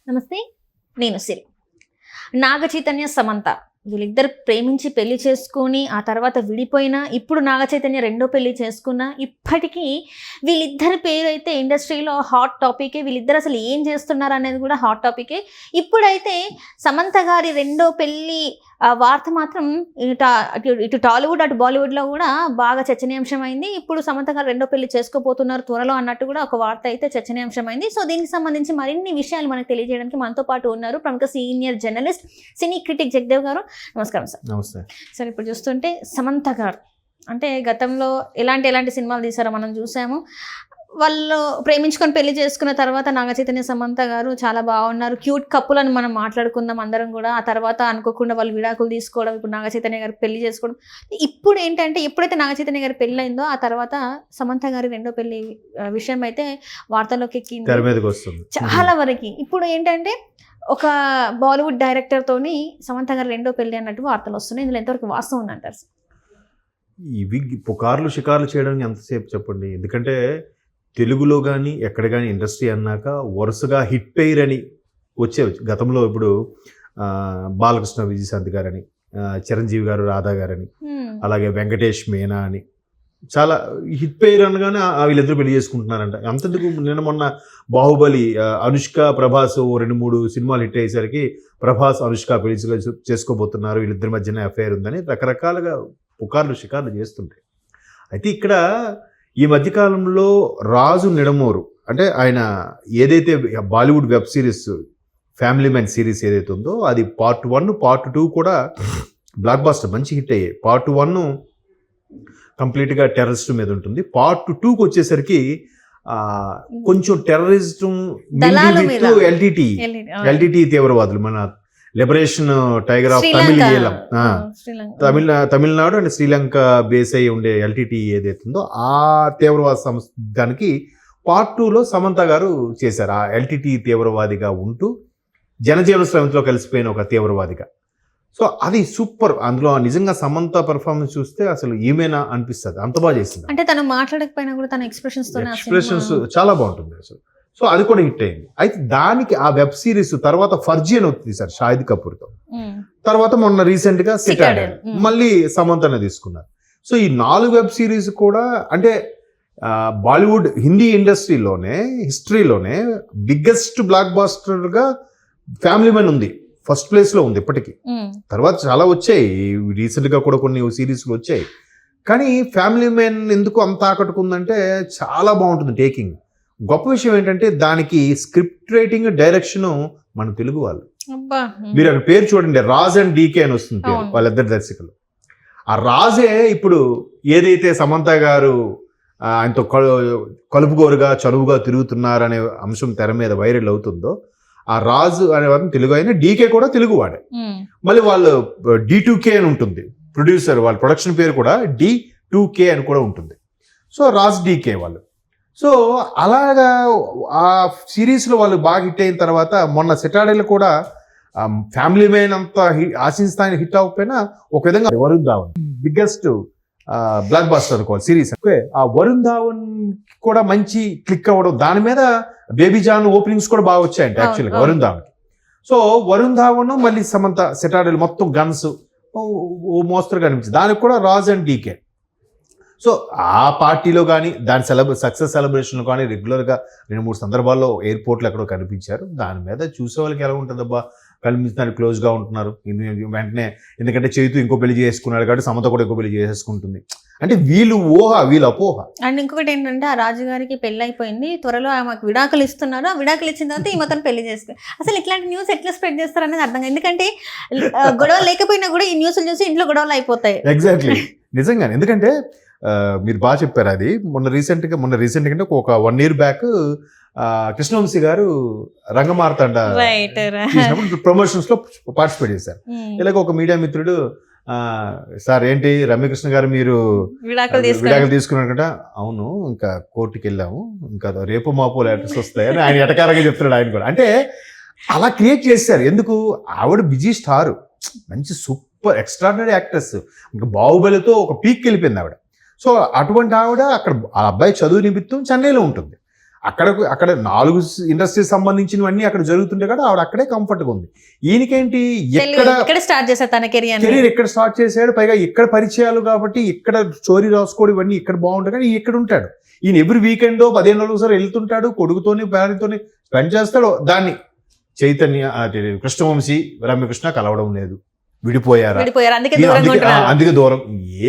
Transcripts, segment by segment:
నమస్తే, నేను సిరి. నాగ చైతన్య, సమంత వీళ్ళిద్దరు ప్రేమించి పెళ్లి చేసుకుని ఆ తర్వాత విడిపోయినా, ఇప్పుడు నాగ చైతన్య రెండో పెళ్లి చేసుకున్నా, ఇప్పటికీ వీళ్ళిద్దరి పేరు అయితే ఇండస్ట్రీలో హాట్ టాపికే. వీళ్ళిద్దరు అసలు ఏం చేస్తున్నారు అనేది కూడా హాట్ టాపికే. ఇప్పుడైతే సమంత గారి రెండో పెళ్లి వార్త మాత్రం ఇటు టాలీవుడ్ అటు బాలీవుడ్లో కూడా బాగా చర్చనీయాంశమైంది. ఇప్పుడు సమంత గారు రెండో పెళ్లి చేసుకోబోతున్నారు త్వరలో అన్నట్టు కూడా ఒక వార్త అయితే చర్చనీయాంశమైంది. సో దీనికి సంబంధించి మరిన్ని విషయాలు మనకు తెలియజేయడానికి మనతో పాటు ఉన్నారు ప్రముఖ సీనియర్ జర్నలిస్ట్, సినీ క్రిటిక్ జగదేవ్ గారు. నమస్కారం సార్. నమస్తే సార్. ఇప్పుడు చూస్తుంటే సమంత గారు అంటే గతంలో ఎలాంటి సినిమాలు తీసారో మనం చూసాము. వాళ్ళు ప్రేమించుకొని పెళ్లి చేసుకున్న తర్వాత నాగ చైతన్య, సమంత గారు చాలా బాగున్నారు, క్యూట్ కప్పుల్ అని మనం మాట్లాడుకుందాం అందరం కూడా. ఆ తర్వాత అనుకోకుండా వాళ్ళు విడాకులు తీసుకోవడం, ఇప్పుడు నాగ చైతన్య గారు పెళ్లి చేసుకోవడం. ఇప్పుడు ఏంటంటే ఎప్పుడైతే నాగ చైతన్య గారి పెళ్లి అయిందో ఆ తర్వాత సమంత గారి రెండో పెళ్లి విషయం అయితే వార్తల్లోకి ఎక్కింది చాలా వరకు. ఇప్పుడు ఏంటంటే ఒక బాలీవుడ్ డైరెక్టర్ తోని సమంత గారు రెండో పెళ్లి అన్నట్టు వార్తలు వస్తున్నాయి. ఇందులో ఎంతవరకు వాస్తవం ఉందంటారు? ఇవి పుకార్లు షికార్లు చేయడానికి ఎంతసేపు చెప్పండి. ఎందుకంటే తెలుగులో కానీ ఎక్కడ కానీ ఇండస్ట్రీ అన్నాక వరుసగా హిట్ పెయిర్ అని వచ్చేవి గతంలో. ఇప్పుడు బాలకృష్ణ విజయశాంతి గారని, చిరంజీవి గారు రాధా గారని, అలాగే వెంకటేష్ మీనా అని చాలా హిట్ పెయిర్ అనగానే వీళ్ళిద్దరు పెళ్లి చేసుకుంటున్నారంట. అంతెందుకు, నిన్న మొన్న బాహుబలి అనుష్క ప్రభాస్ 2-3 సినిమాలు హిట్ అయ్యేసరికి ప్రభాస్ అనుష్క పెళ్లి చేసుకోబోతున్నారు, వీళ్ళిద్దరి మధ్యన అఫైర్ ఉందని రకరకాలుగా పుకార్లు షికార్లు చేస్తుంటాయి. అయితే ఇక్కడ ఈ మధ్యకాలంలో రాజు నిడమూరు అంటే ఆయన ఏదైతే Bollywood web series family man series ఏదైతే ఉందో అది పార్ట్ 1, పార్ట్ 2 కూడా బ్లాక్ బాస్టర్ మంచి హిట్ అయ్యాయి. పార్ట్ 1 కంప్లీట్గా టెర్రరిస్ట్ మీద ఉంటుంది. పార్ట్ 2కి వచ్చేసరికి కొంచెం టెర్రరిజం ఎల్టీటీ తీవ్రవాదులు, మన liberation tiger of Tamil Nadu and Sri Lanka base అయ్యి ఉండే ఎల్టీటీ ఏదైతే ఉందో ఆ తీవ్రవాద సంస్థ దానికి పార్ట్ 2లో సమంత గారు చేశారు. ఆ ఎల్టీటీ తీవ్రవాదిగా ఉంటూ జనజీవన స్రవంతిలో కలిసిపోయిన ఒక తీవ్రవాదిగా. సో అది సూపర్. అందులో నిజంగా సమంత పెర్ఫార్మెన్స్ చూస్తే అసలు ఏమైనా అనిపిస్తుంది, అంత బాగా చేసింది. అంటే తను మాట్లాడకపోయినా కూడా తన ఎక్స్ప్రెషన్స్ చాలా బాగుంటుంది అసలు. సో అది కూడా హిట్ అయింది. అయితే దానికి ఆ వెబ్ సిరీస్ తర్వాత ఫర్జీ అని తీశారు షాహిద్ కపూర్తో. తర్వాత మొన్న రీసెంట్ గా సిటాడెల్ మళ్ళీ సమంతనే తీసుకున్నారు. సో ఈ 4 వెబ్ సిరీస్ కూడా అంటే బాలీవుడ్ హిందీ ఇండస్ట్రీలోనే హిస్టరీలోనే బిగ్గెస్ట్ బ్లాక్ బాస్టర్ గా ఫ్యామిలీ మ్యాన్ ఉంది, ఫస్ట్ ప్లేస్ లో ఉంది ఇప్పటికీ. తర్వాత చాలా వచ్చాయి, రీసెంట్ గా కూడా కొన్ని సిరీస్లు వచ్చాయి. కానీ ఫ్యామిలీ మ్యాన్ ఎందుకు అంత ఆకట్టుకుందంటే చాలా బాగుంటుంది టేకింగ్. గొప్ప విషయం ఏంటంటే దానికి స్క్రిప్ట్ రైటింగ్, డైరెక్షన్ మన తెలుగు వాళ్ళు. మీరు అక్కడ పేరు చూడండి, రాజ్ అండ్ డీకే అని వస్తుంది పేరు, వాళ్ళిద్దరు దర్శకులు. ఆ రాజే ఇప్పుడు ఏదైతే సమంత గారు ఆయనతో కలుపుగోరుగా చనువుగా తిరుగుతున్నారనే అంశం తెర మీద వైరల్ అవుతుందో, ఆ రాజు అనేవారు తెలుగు అయినా, డీకే కూడా తెలుగు వాడే. మళ్ళీ వాళ్ళు D2K అని ఉంటుంది ప్రొడ్యూసర్, వాళ్ళ ప్రొడక్షన్ పేరు కూడా D2K అని కూడా ఉంటుంది. సో రాజ్ డీకే వాళ్ళు. సో అలాగా ఆ సిరీస్లో వాళ్ళు బాగా హిట్ అయిన తర్వాత మొన్న సిటాడెల్ కూడా ఫ్యామిలీ మ్యాన్ అంత ఆశిస్తాయని హిట్ అవ్వకపోయినా ఒక విధంగా Varun Dhawan biggest blockbuster అనుకోవాలి సిరీస్. ఆ వరుణ్ ధావన్ కూడా మంచి క్లిక్ అవ్వడం, దాని మీద బేబీ జాన్ ఓపెనింగ్స్ కూడా బాగా వచ్చాయంట యాక్చువల్గా వరుణ్ ధావన్. సో వరుణ్ ధావన్ మళ్ళీ సమంత సిటాడెల్ మొత్తం గన్స్ ఓ మోస్తరుగా అనిపించింది. దానికి కూడా రాజ్ అండ్ డీకే. సో ఆ పార్టీలో కానీ దాని సక్సెస్ సెలబ్రేషన్లో కానీ రెగ్యులర్గా 2-3 సందర్భాల్లో ఎయిర్పోర్ట్లో ఎక్కడో కనిపించారు. దాని మీద చూసే వాళ్ళకి ఎలా ఉంటుందబ్బా, కనిపించడానికి క్లోజ్గా ఉంటున్నారు వెంటనే. ఎందుకంటే చైతు ఇంకో పెళ్లి చేసుకున్నాడు కాబట్టి సమంత కూడా ఇంకో పెళ్లి చేసేసుకుంటుంది అంటే వీళ్ళు అపోహ. అండ్ ఇంకొకటి ఏంటంటే ఆ రాజుగారికి పెళ్లి అయిపోయింది, త్వరలో ఆమెకు విడాకులు ఇస్తున్నారు, ఆ విడాకులు ఇచ్చిన తర్వాత ఈ మొత్తం పెళ్లి చేసుకుని. అసలు ఇట్లాంటి న్యూస్ ఎట్లా స్ప్రెడ్ చేస్తారు అనేది అర్థం కాదు. ఎందుకంటే గొడవ లేకపోయినా కూడా ఈ న్యూస్లు చూసి ఇంట్లో గొడవలు అయిపోతాయి. ఎగ్జాక్ట్లీ, నిజంగానే. ఎందుకంటే మీరు బాగా చెప్పారు. అది మొన్న రీసెంట్ అంటే ఒక 1 year బ్యాక్ కృష్ణవంశీ గారు రంగమార్తాండ ప్రమోషన్స్ లో పార్టిసిపేట్ చేశారు. ఇలాగ ఒక మీడియా మిత్రుడు, సార్ ఏంటి రమ్యకృష్ణ గారు మీరు విడాకులు తీసుకున్నారంట. అవును, ఇంకా కోర్టుకి వెళ్ళాము, ఇంకా రేపు మాపు లెటర్స్ వస్తాయని ఆయన ఎటకారంగా చెప్తున్నాడు. ఆయన కూడా అంటే అలా క్రియేట్ చేశారు. ఎందుకు, ఆవిడ బిజీ స్టార్, మంచి సూపర్ ఎక్స్ట్రాడినరీ యాక్టర్స్, ఇంకా బాహుబలితో ఒక పీక్ వెళ్ళిపోయింది ఆవిడ. సో అటువంటి ఆవిడ అక్కడ ఆ అబ్బాయి చదువు నిమిత్తం చెన్నైలో ఉంటుంది. అక్కడ 4 ఇండస్ట్రీకి సంబంధించినవన్నీ అక్కడ జరుగుతుంటే కదా ఆవిడ అక్కడే కంఫర్ట్గా ఉంది. ఈయనకేంటి ఇక్కడ స్టార్ట్ చేశారు తన కెరీర్ ఎక్కడ స్టార్ట్ చేశాడు, పైగా ఇక్కడ పరిచయాలు కాబట్టి ఇక్కడ స్టోరీ రాసుకోవడం ఇవన్నీ ఇక్కడ బాగుంటాయి, కానీ ఇక్కడ ఉంటాడు. ఈయన ఎవ్రీ వీకెండ్ 15 రోజులు ఒకసారి వెళ్తుంటాడు, కొడుకుతోని భార్యతోని స్పెండ్ చేస్తాడు. దాన్ని చైతన్య కృష్ణవంశీ రమ్యకృష్ణ కలవడం లేదు, విడిపోయారా, అందుకే దూరం.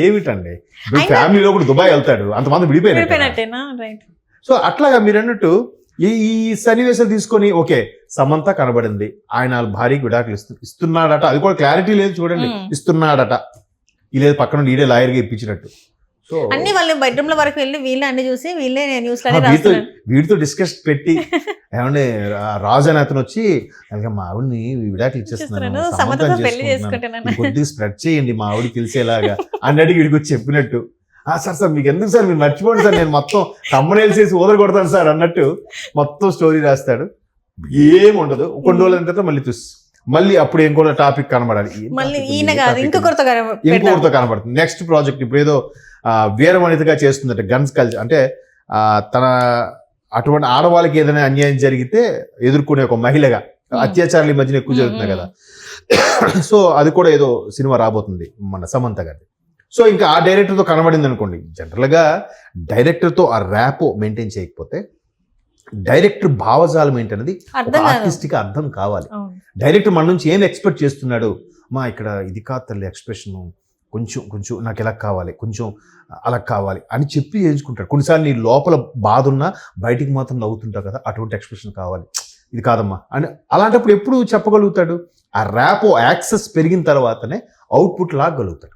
ఏమిటండి ఇప్పుడు ఫ్యామిలీలో కూడా దుబాయ్ వెళ్తాడు, అంతమంది విడిపోయినట్టేనా? సో అట్లాగా మీరు అన్నట్టు ఈ సన్నివేశాలు తీసుకొని ఓకే సమంత కనబడింది, ఆయన భార్యకి విడాకులు ఇస్తున్నాడట, అది కూడా క్లారిటీ లేదు చూడండి, ఇస్తున్నాడట, లేదు పక్కన ఈడే లాయర్గా ఇప్పించినట్టు. సో అన్ని వాళ్ళు బెడ్రూమ్ లో వరకు వెళ్ళి వీళ్ళే అన్ని చూసి వీళ్ళే న్యూస్ వీటితో డిస్కస్ పెట్టి ఏమంటే రాజు అని అతను వచ్చి మా ఆవిడని విడాకులు ఇచ్చేస్తున్నాను, కొద్దిగా స్ప్రెడ్ చేయండి మా ఆవిడ తెలిసేలాగా అన్నట్టు వీడికి వచ్చి చెప్పినట్టు, సార్ మీకు ఎందుకు సార్ మీరు మర్చిపోండి సార్, నేను మొత్తం తమ్మునేలు చేసి ఓదరు కొడతాను సార్ అన్నట్టు మొత్తం స్టోరీ రాస్తాడు. ఏముండదు, కొన్ని రోజుల తర్వాత మళ్ళీ అప్పుడు ఇంకో టాపిక్ కనబడాలి, ఇంకొకరితో కనబడుతుంది. నెక్స్ట్ ప్రాజెక్ట్ ఇప్పుడు ఏదో వీరవనితగా చేస్తుందట, గన్స్ కల్చర్ అంటే తన అటువంటి ఆడవాళ్ళకి ఏదైనా అన్యాయం జరిగితే ఎదుర్కొనే ఒక మహిళగా, అత్యాచారాలు ఈ మధ్యన ఎక్కువ జరుగుతున్నాయి కదా, సో అది కూడా ఏదో సినిమా రాబోతుంది మన సమంత గారి. సో ఇంకా ఆ డైరెక్టర్తో కనబడింది అనుకోండి, జనరల్గా డైరెక్టర్తో ఆ ర్యాపో మెయింటైన్ చేయకపోతే డైరెక్టర్ భావజాలం ఏంటనేది ఆర్టిస్ట్కి అర్థం కావాలి. డైరెక్టర్ మన నుంచి ఏం ఎక్స్పెక్ట్ చేస్తున్నాడు, ఇక్కడ ఇది కాదు తల్లి ఎక్స్ప్రెషన్, కొంచెం నాకు ఎలా కావాలి, కొంచెం అలా కావాలి అని చెప్పి చేయించుకుంటాడు. కొన్నిసార్లు నీ లోపల బాధ ఉన్నా బయటికి మాత్రం నవ్వుతుంటావు కదా, అటువంటి ఎక్స్ప్రెషన్ కావాలి, ఇది కాదమ్మా అని. అలాంటప్పుడు ఎప్పుడు చెప్పగలుగుతాడు, ఆ ర్యాపో యాక్సెస్ పెరిగిన తర్వాతనే అవుట్పుట్ లాగలుగుతాడు.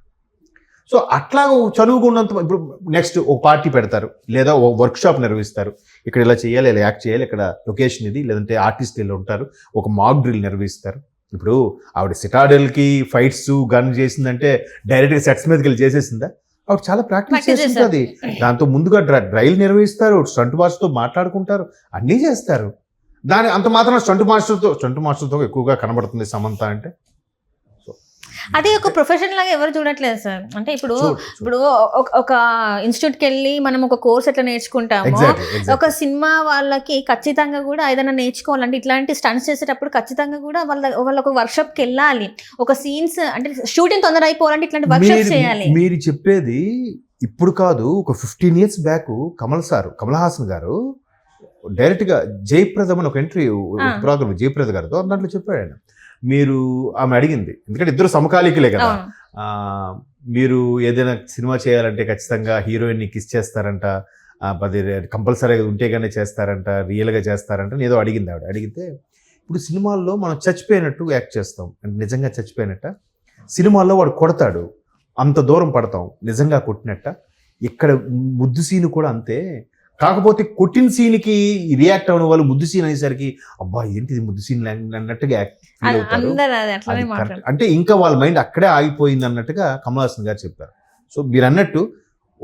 సో అట్లా చదువుకున్నంత ఇప్పుడు నెక్స్ట్ ఒక పార్టీ పెడతారు లేదా ఒక వర్క్షాప్ నిర్వహిస్తారు, ఇక్కడ ఇలా చేయాలి, ఇలా యాక్ట్ చేయాలి, ఇక్కడ లొకేషన్ ఇది, లేదంటే ఆర్టిస్ట్ ఇలా ఉంటారు, ఒక మాక్ డ్రిల్ నిర్వహిస్తారు. ఇప్పుడు ఆవిడ సిటాడెల్కి ఫైట్స్ గన్ చేసిందంటే డైరెక్ట్గా సెట్స్ మీదకి వెళ్ళి చేసేసిందా? ఆవిడ చాలా ప్రాక్టీస్ చేస్తుంది, దాంతో ముందుగా డ్రైల్ నిర్వహిస్తారు, స్టంట్ మాస్టర్తో మాట్లాడుకుంటారు, అన్నీ చేస్తారు. దాని అంత మాత్రం స్టంట్ మాస్టర్తో ఎక్కువగా కనబడుతుంది సమంత అంటే. అది ఒక ప్రొఫెషన్ లాగా ఎవరు చూడట్లేదు సార్. అంటే ఇప్పుడు ఒక ఇన్స్టిట్యూట్కి వెళ్ళి మనం ఒక కోర్స్ ఎట్లా నేర్చుకుంటామో, ఒక సినిమా వాళ్ళకి ఖచ్చితంగా కూడా ఏదైనా నేర్చుకోవాలంటే ఇట్లాంటి స్టంట్స్ చేసేటప్పుడు ఖచ్చితంగా కూడా వాళ్ళ ఒక వర్క్షాప్కి వెళ్ళాలి. ఒక సీన్స్ అంటే షూటింగ్ తొందర అయిపోవాలంటే ఇట్లాంటి వర్క్షాప్ చేయాలి. మీరు చెప్పేది ఇప్పుడు కాదు, ఒక 15 years బ్యాక్ కమల్ హాసన్ గారు డైరెక్ట్గా జయప్రదం అని ఒక ఎంట్రీ ప్రోగ్రామ్ జయప్రద గారితో దాంట్లో చెప్పాడు ఆయన. మీరు ఆమె అడిగింది, ఎందుకంటే ఇద్దరు సమకాలీకులే కదా, మీరు ఏదైనా సినిమా చేయాలంటే ఖచ్చితంగా హీరోయిన్ని కిస్ చేస్తారంట, అది కంపల్సరీగా ఉంటేగానే చేస్తారంట, రియల్గా చేస్తారంట ఏదో అడిగింది ఆవిడ. అడిగితే ఇప్పుడు సినిమాల్లో మనం చచ్చిపోయినట్టు యాక్ట్ చేస్తాం, అంటే నిజంగా చచ్చిపోయినట్ట. సినిమాల్లో వాడు కొడతాడు, అంత దూరం పడతాం నిజంగా కొట్టినట్ట. ఇక్కడ ముద్దు సీన్ కూడా అంతే, కాకపోతే కొట్టిన సీన్కి రియాక్ట్ అవ్వడం వాళ్ళు ముద్దు సీన్ అనేసరికి అబ్బా ఏంటిది ముద్దు సీన్ అన్నట్టుగా ఫీల్ అవుతారు. అంటే ఇంకా వాళ్ళ మైండ్ అక్కడే ఆగిపోయింది అన్నట్టుగా కమల్ హాసన్ గారు చెప్పారు. సో మీరు అన్నట్టు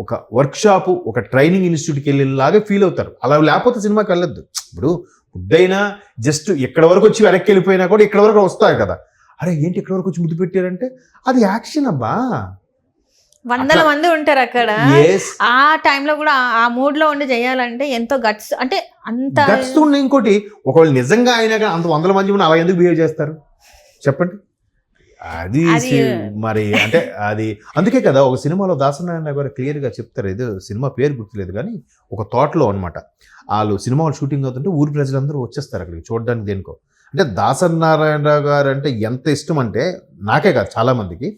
ఒక వర్క్షాపు, ఒక ట్రైనింగ్ ఇన్స్టిట్యూట్కి వెళ్ళేలాగా ఫీల్ అవుతారు. అలా లేకపోతే సినిమాకి వెళ్ళొద్దు. ఇప్పుడు ముద్దైనా జస్ట్ ఎక్కడ వరకు వచ్చి వెనక్కి వెళ్ళిపోయినా కూడా ఇక్కడ వరకు వస్తాయి కదా, అరే ఏంటి ఇక్కడ వరకు వచ్చి ముద్దు పెట్టారంటే అది యాక్షన్ అబ్బా. వందల మంది ఉంటారు అక్కడ, ఆ టైంలో కూడా ఆ మూడ్ లో ఉండి చేయాలంటే ఎంతో గట్స్, అంటే అంత గట్స్ ఉండి. ఇంకోటి ఒకవేళ నిజంగా అయినా అంత వందల మంది అలా ఎందుకు బిహేవ్ చేస్తారు చెప్పండి? అది మరి అంటే అది అందుకే కదా ఒక సినిమాలో దాసనారాయణ గారు క్లియర్గా చెప్తారు, ఏదో సినిమా పేరు గుర్తులేదు కానీ ఒక తోటలో అనమాట, వాళ్ళు సినిమా షూటింగ్ అవుతుంటే ఊరి ప్రజలందరూ వచ్చేస్తారు అక్కడికి చూడడానికి దేనికో. అంటే దాసనారాయణ గారు అంటే ఎంత ఇష్టం అంటే నాకే కాదు చాలా మందికి,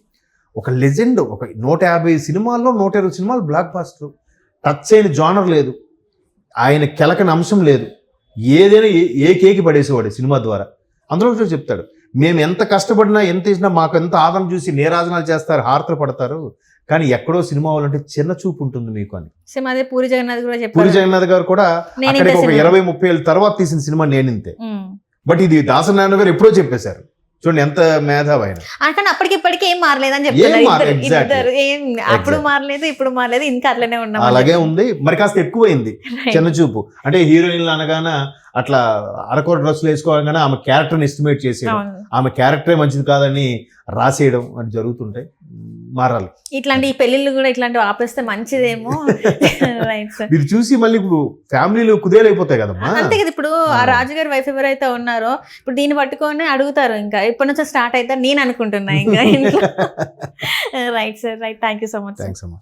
ఒక లెజెండ్. ఒక 150 సినిమాల్లో 120 సినిమాలు బ్లాక్ బాస్టర్, టచ్ అయిన జానర్ లేదు, ఆయన కెలకని అంశం లేదు, ఏదైనా ఏ కేకి పడేసేవాడు సినిమా ద్వారా. అందులో చెప్తాడు, మేము ఎంత కష్టపడినా ఎంత చేసినా మాకు ఎంత ఆదరణ చూసి నీరాజనాలు చేస్తారు, హారతలు పడతారు, కానీ ఎక్కడో సినిమా వాళ్ళంటే చిన్న చూపు ఉంటుంది మీకు అని. పూరి జగన్నాథ్ గారు కూడా అక్కడికి ఒక 20-30 ఏళ్ళ తర్వాత తీసిన సినిమా నేనింతే. బట్ ఇది దాసనారాయణ గారు ఎప్పుడో చెప్పేశారు. చూడండి ఎంత మేధావి ఆయన. అంటే అప్పటికిప్పటికీ ఏం మారలేదని చెప్తారు, అప్పుడు మారలేదు ఇప్పుడు మారలేదు, ఇంకా అట్లనే ఉన్నాం, అలాగే ఉంది. మరి కాస్త ఎక్కువైంది చిన్న చూపు. అంటే హీరోయిన్లు అనగానే అట్లా అరకొర డ్రెస్సులు వేసుకోవాలగానే ఆమె క్యారెక్టర్ని ఎస్టిమేట్ చేసేయడం, ఆమె క్యారెక్టరే మంచిది కాదని రాసేయడం అని జరుగుతుంటాయి. మారాలి. ఇట్లాంటి ఈ పెళ్ళిళ్ళు కూడా ఇట్లాంటివి ఆపేస్తే మంచిదేమో. Right sir. మీరు చూసి మళ్ళీ ఫ్యామిలీలు కుదేలైపోతాయి కదమ్మా. అంతే కదా, ఇప్పుడు ఆ రాజుగారి వైఫ్ ఎవరైతే ఉన్నారో ఇప్పుడు దీన్ని పట్టుకొని అడుగుతారు, ఇంకా ఇప్పటి నుంచో స్టార్ట్ అవుతారు నేను అనుకుంటున్నా ఇంకా ఇంట్లో. Right sir, right. Thank you so much. Thanks అమ్మా.